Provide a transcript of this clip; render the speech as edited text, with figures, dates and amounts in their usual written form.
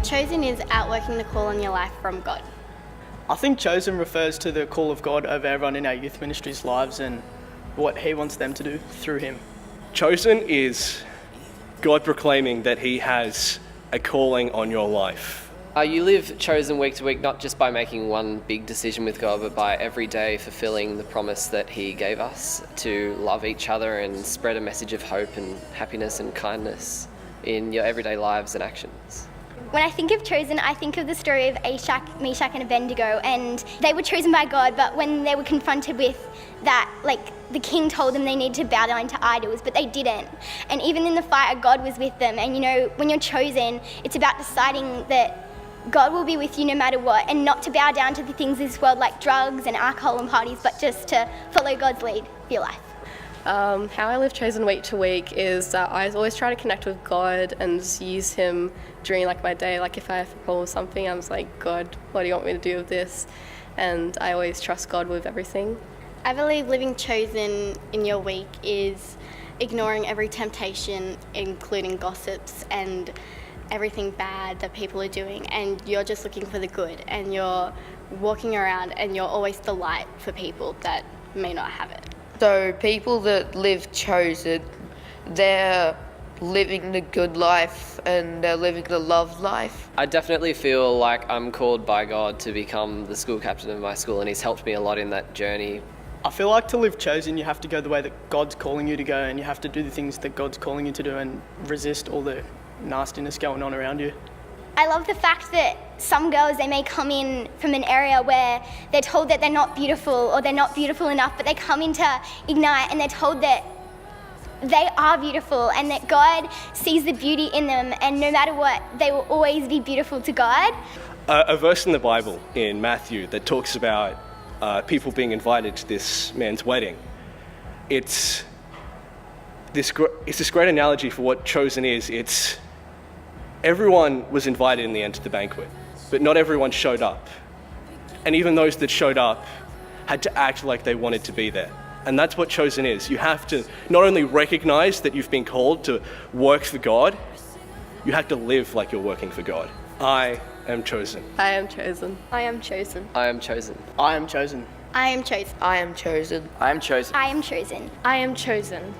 Chosen is outworking the call on your life from God. I think chosen refers to the call of God over everyone in our youth ministry's lives and what He wants them to do through Him. Chosen is God proclaiming that He has a calling on your life. You live chosen week to week, not just by making one big decision with God, but by every day fulfilling the promise that He gave us to love each other and spread a message of hope and happiness and kindness in your everyday lives and actions. When I think of chosen, I think of the story of Ashak, Meshach and Abednego, and they were chosen by God, but when they were confronted with that, the king told them they needed to bow down to idols, but they didn't. And even in the fire, God was with them. And when you're chosen, it's about deciding that God will be with you no matter what, and not to bow down to the things of this world like drugs and alcohol and parties, but just to follow God's lead for your life. How I live chosen week to week is that I always try to connect with God and use Him during my day. If I have a problem with something, I'm just like, God, what do you want me to do with this? And I always trust God with everything. I believe living chosen in your week is ignoring every temptation, including gossips and everything bad that people are doing, and you're just looking for the good, and you're walking around and you're always the light for people that may not have it. So people that live chosen, they're living the good life and they're living the love life. I definitely feel like I'm called by God to become the school captain of my school, and He's helped me a lot in that journey. I feel like to live chosen, you have to go the way that God's calling you to go, and you have to do the things that God's calling you to do and resist all the nastiness going on around you. I love the fact that some girls, they may come in from an area where they're told that they're not beautiful or they're not beautiful enough, but they come into Ignite and they're told that they are beautiful and that God sees the beauty in them, and no matter what, they will always be beautiful to God. A verse in the Bible in Matthew that talks about people being invited to this man's wedding. It's this great analogy for what chosen is. It's everyone was invited in the end to the banquet, but not everyone showed up. And even those that showed up had to act like they wanted to be there. And that's what chosen is. You have to not only recognize that you've been called to work for God, you have to live like you're working for God. I am chosen. I am chosen. I am chosen. I am chosen. I am chosen. I am chosen. I am chosen. I am chosen. I am chosen. I am chosen.